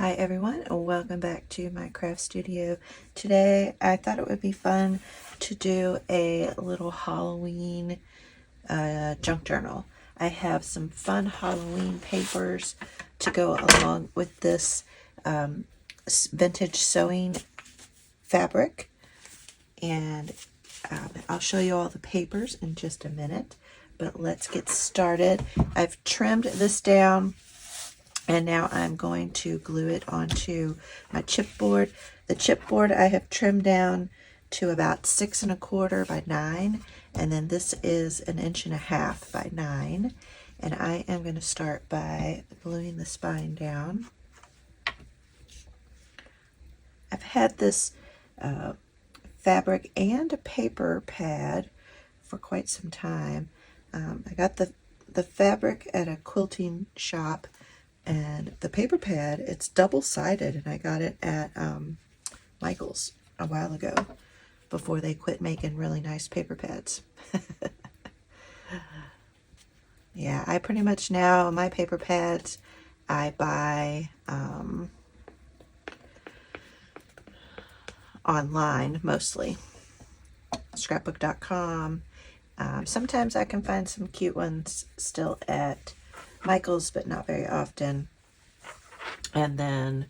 Hi everyone, and welcome back to my craft studio. Today I thought it would be fun to do a little Halloween junk journal. I have some fun Halloween papers to go along with this vintage sewing fabric, and I'll show you all the papers in just a minute, but let's get started. I've trimmed this down and now I'm going to glue it onto my chipboard. The chipboard I have trimmed down to about 6 1/4 by 9, and then this is 1 1/2 by 9. And I am going to start by gluing the spine down. I've had this fabric and a paper pad for quite some time. I got the fabric at a quilting shop, and the paper pad, it's double-sided, and I got it at Michael's a while ago before they quit making really nice paper pads. Yeah, I pretty much now, my paper pads, I buy online mostly. Scrapbook.com. Sometimes I can find some cute ones still at Michael's, but not very often. And then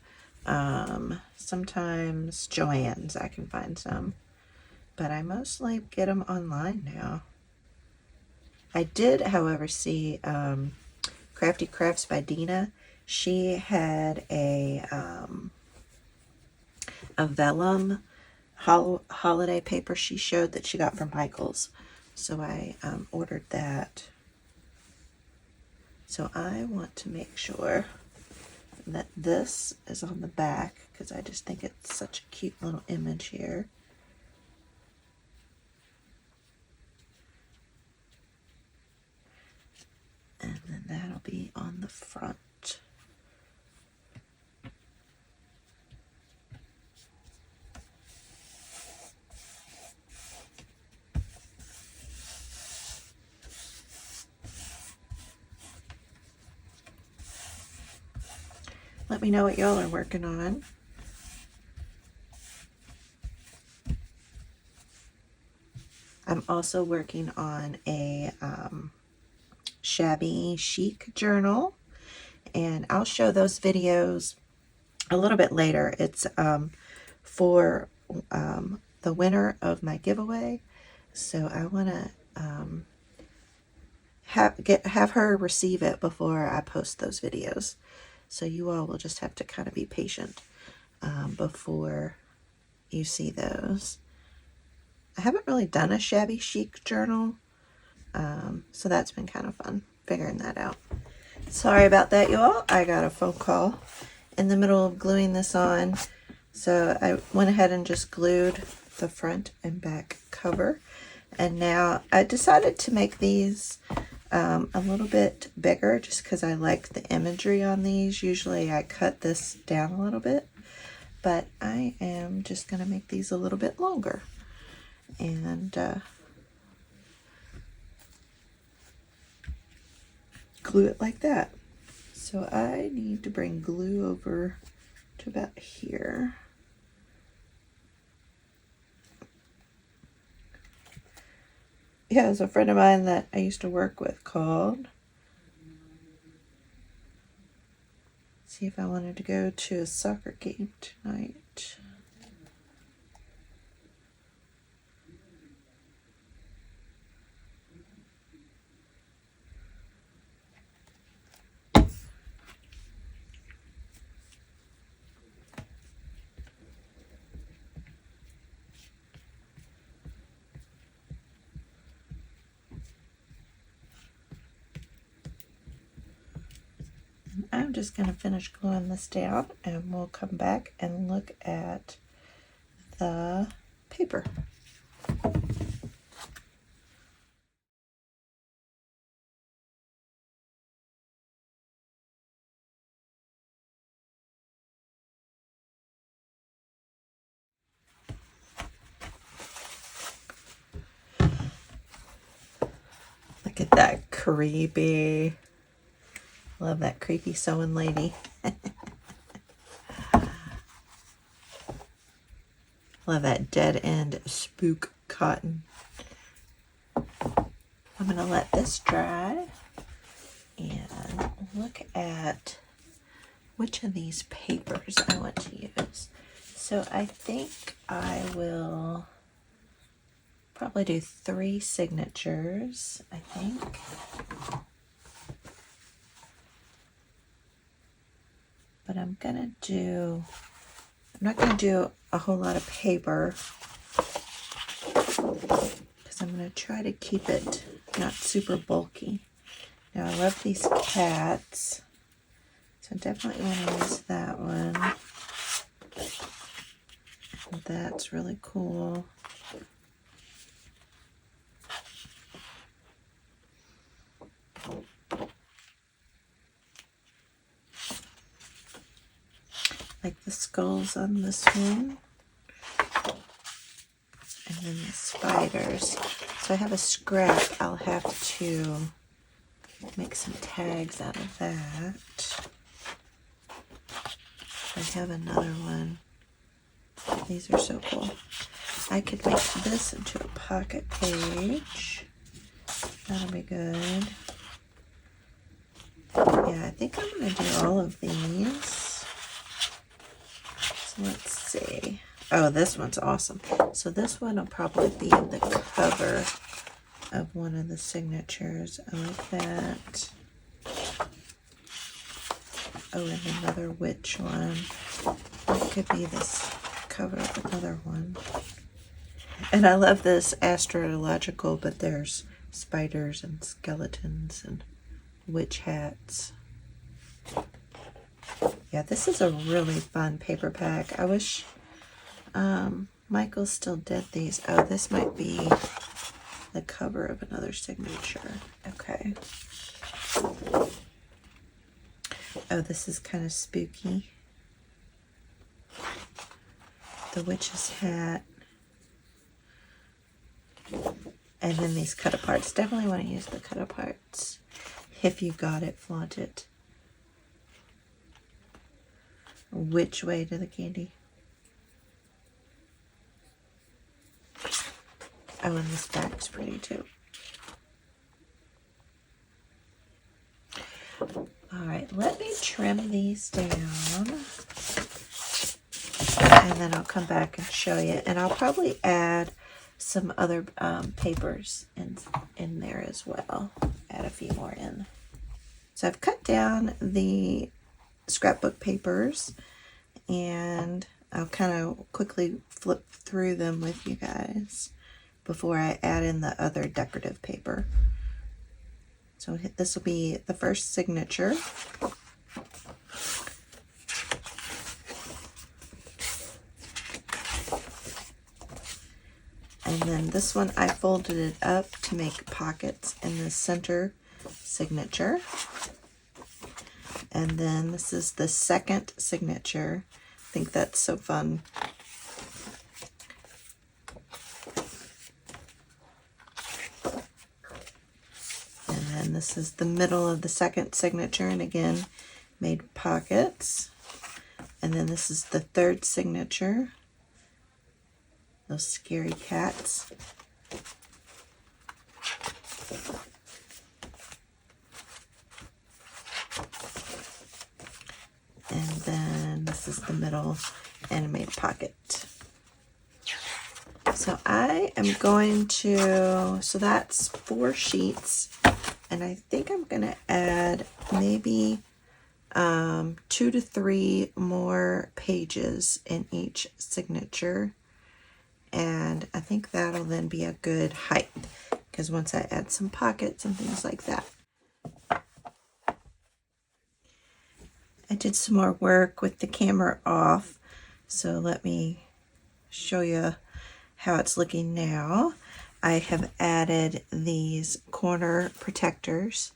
sometimes Joann's, I can find some, but I mostly get them online now. I did, however, see Crafty Crafts by Dina. She had a vellum holiday paper she showed that she got from Michael's, so I ordered that. So I want to make sure that this is on the back because I just think it's such a cute little image here. And then that'll be on the front. Let me know what y'all are working on. I'm also working on a shabby chic journal, and I'll show those videos a little bit later. It's for the winner of my giveaway, so I want to have her receive it before I post those videos. So you all will just have to kind of be patient before you see those. I haven't really done a shabby chic journal, so that's been kind of fun figuring that out. Sorry about that, y'all. I got a phone call in the middle of gluing this on, so I went ahead and just glued the front and back cover. And now I decided to make these a little bit bigger just because I like the imagery on these. Usually I cut this down a little bit, but I am just going to make these a little bit longer. And glue it like that. So I need to bring glue over to about here. Yeah, there's a friend of mine that I used to work with called. See if I wanted to go to a soccer game tonight. I'm just going to finish gluing this down, and we'll come back and look at the paper. Look at that creepy. Love that creepy sewing lady. Love that dead end spook cotton. I'm going to let this dry and look at which of these papers I want to use. So I think I will probably do 3 signatures, I think. But I'm not gonna do a whole lot of paper because I'm gonna try to keep it not super bulky. Now I love these cats, so I definitely want to use that one. That's really cool. Like the skulls on this one. And then the spiders. So I have a scrap. I'll have to make some tags out of that. I have another one. These are so cool. I could make this into a pocket page. That'll be good. Yeah, I think I'm going to do all of these. So let's see. Oh, this one's awesome. So this one will probably be in the cover of one of the signatures. I like that. Oh, and another witch one. It could be this cover of another one. And I love this astrological, but there's spiders and skeletons and witch hats. Yeah, this is a really fun paper pack. I wish Michael still did these. Oh, this might be the cover of another signature. Okay. Oh, this is kind of spooky. The witch's hat. And then these cut aparts. Definitely want to use the cut aparts. If you got it, flaunt it. Which way to the candy? Oh, and this back's pretty too. Alright, let me trim these down. And then I'll come back and show you. And I'll probably add some other papers in there as well. Add a few more in. So I've cut down the scrapbook papers, and I'll kind of quickly flip through them with you guys before I add in the other decorative paper. So this will be the first signature. And then this one, I folded it up to make pockets in the center signature. And then this is the second signature. I think that's so fun. And then this is the middle of the second signature, and again, made pockets. And then this is the third signature. Those scary cats. And then this is the middle animated pocket. So I am going to, so that's 4 sheets. And I think I'm going to add maybe 2 to 3 more pages in each signature. And I think that'll then be a good height, because once I add some pockets and things like that. I did some more work with the camera off, so let me show you how it's looking now. I have added these corner protectors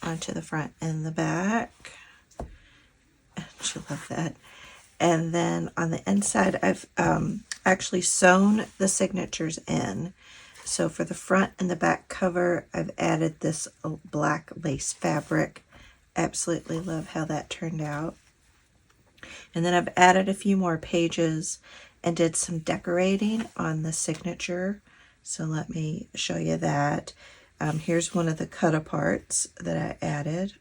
onto the front and the back. Don't you love that? And then on the inside, I've actually sewn the signatures in. So for the front and the back cover, I've added this black lace fabric. Absolutely love how that turned out. And then I've added a few more pages, and did some decorating on the signature. So let me show you that. Here's one of the cut-aparts that I added.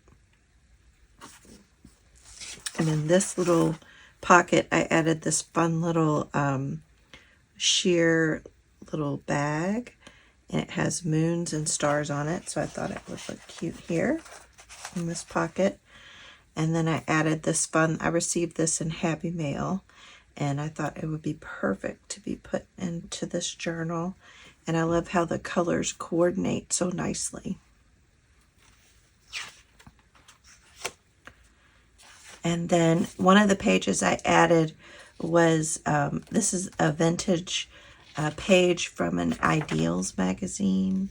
And in this little pocket, I added this fun little sheer little bag. And it has moons and stars on it, so I thought it would look cute here in this pocket. And then I added this fun, I received this in Happy Mail, and I thought it would be perfect to be put into this journal. And I love how the colors coordinate so nicely. And then one of the pages I added was, this is a vintage page from an Ideals magazine.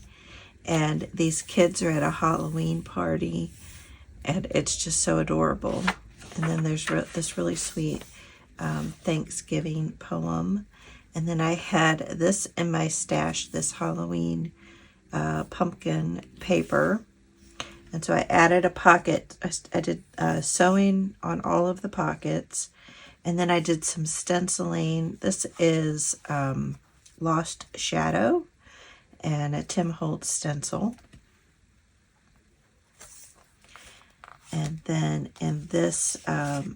And these kids are at a Halloween party. And it's just so adorable. And then there's this really sweet Thanksgiving poem. And then I had this in my stash, this Halloween pumpkin paper. And so I added a pocket. I did sewing on all of the pockets. And then I did some stenciling. This is Lost Shadow and a Tim Holtz stencil. And then in this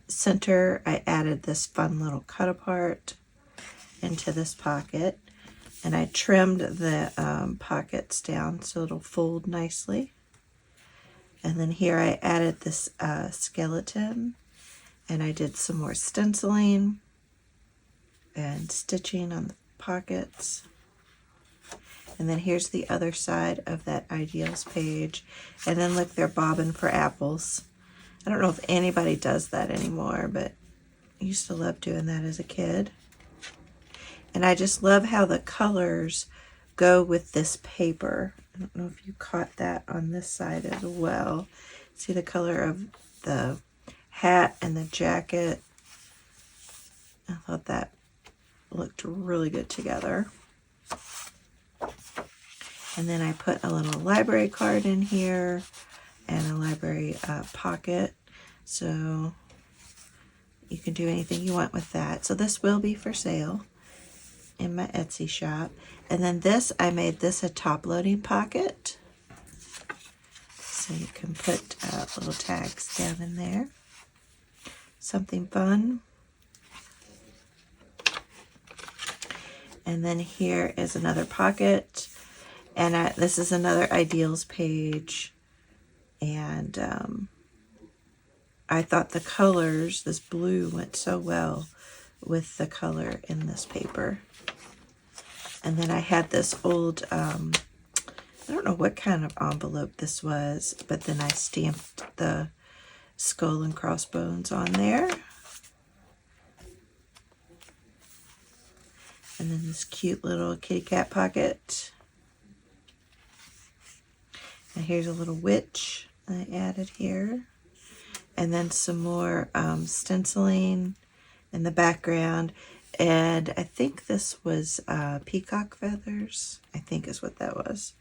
center, I added this fun little cut apart into this pocket. And I trimmed the pockets down so it'll fold nicely. And then here I added this skeleton. And I did some more stenciling and stitching on the pockets. And then here's the other side of that Ideals page. And then look, they're bobbing for apples. I don't know if anybody does that anymore, but I used to love doing that as a kid. And I just love how the colors go with this paper. I don't know if you caught that on this side as well. See the color of the hat and the jacket. I thought that looked really good together. And then I put a little library card in here and a library pocket. So you can do anything you want with that. So this will be for sale in my Etsy shop. And then this, I made this a top loading pocket. So you can put little tags down in there. Something fun. And then here is another pocket. And this is another Ideals page. And I thought the colors, this blue went so well with the color in this paper. And then I had this old, I don't know what kind of envelope this was, but then I stamped the skull and crossbones on there. And then this cute little kitty cat pocket. And here's a little witch I added here. And then some more stenciling in the background. And I think this was peacock feathers, I think is what that was.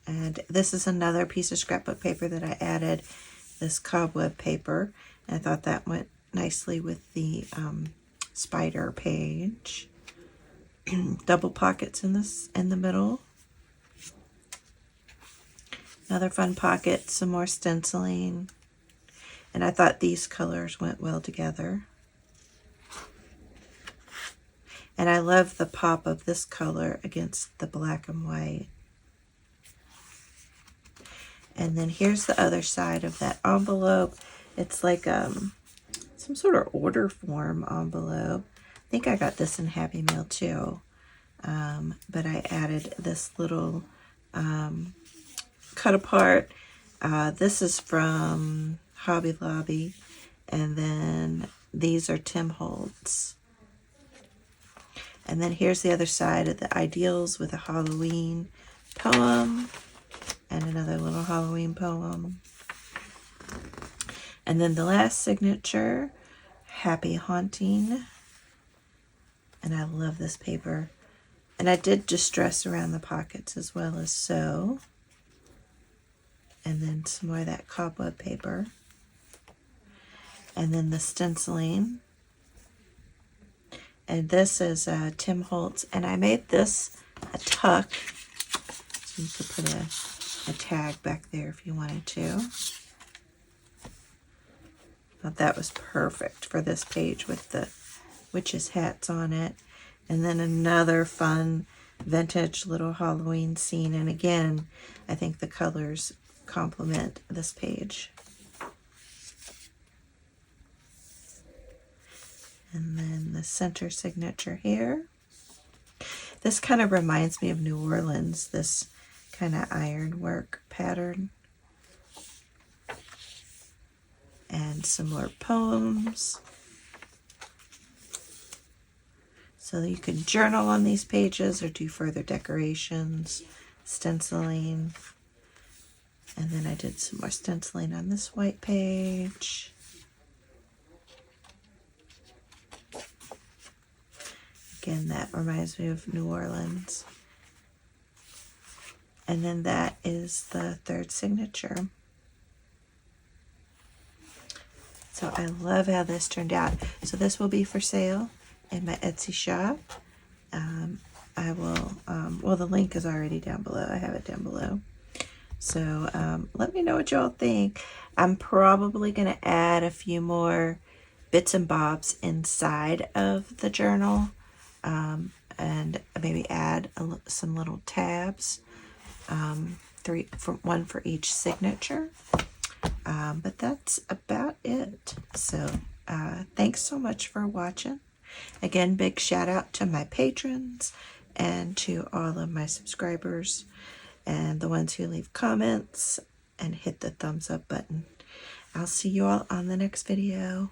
And this is another piece of scrapbook paper that I added, this cobweb paper. And I thought that went nicely with the spider page. Double pockets in the middle. Another fun pocket, some more stenciling. And I thought these colors went well together. And I love the pop of this color against the black and white. And then here's the other side of that envelope. It's like some sort of order form envelope. I think I got this in Happy Mail too. But I added this little cut apart. This is from Hobby Lobby. And then these are Tim Holtz. And then here's the other side of the Ideals with a Halloween poem. And another little Halloween poem. And then the last signature, Happy Haunting. And I love this paper. And I did distress around the pockets as well as sew. And then some more of that cobweb paper. and then the stenciling. And this is Tim Holtz, and I made this a tuck, so you could put a tag back there if you wanted to. Thought that was perfect for this page with the witches' hats on it. And then another fun vintage little Halloween scene, and again, I think the colors complement this page. And then the center signature here. This kind of reminds me of New Orleans, this kind of ironwork pattern. And some more poems. So you can journal on these pages or do further decorations, stenciling. And then I did some more stenciling on this white page. Again, that reminds me of New Orleans. And then that is the third signature. So I love how this turned out. So this will be for sale in my Etsy shop. I will, well, the link is already down below. I have it down below. So let me know what y'all think. I'm probably going to add a few more bits and bobs inside of the journal, and maybe add some little tabs, one for each signature. But that's about it. So thanks so much for watching. Again, big shout out to my patrons and to all of my subscribers and the ones who leave comments and hit the thumbs up button. I'll see you all on the next video.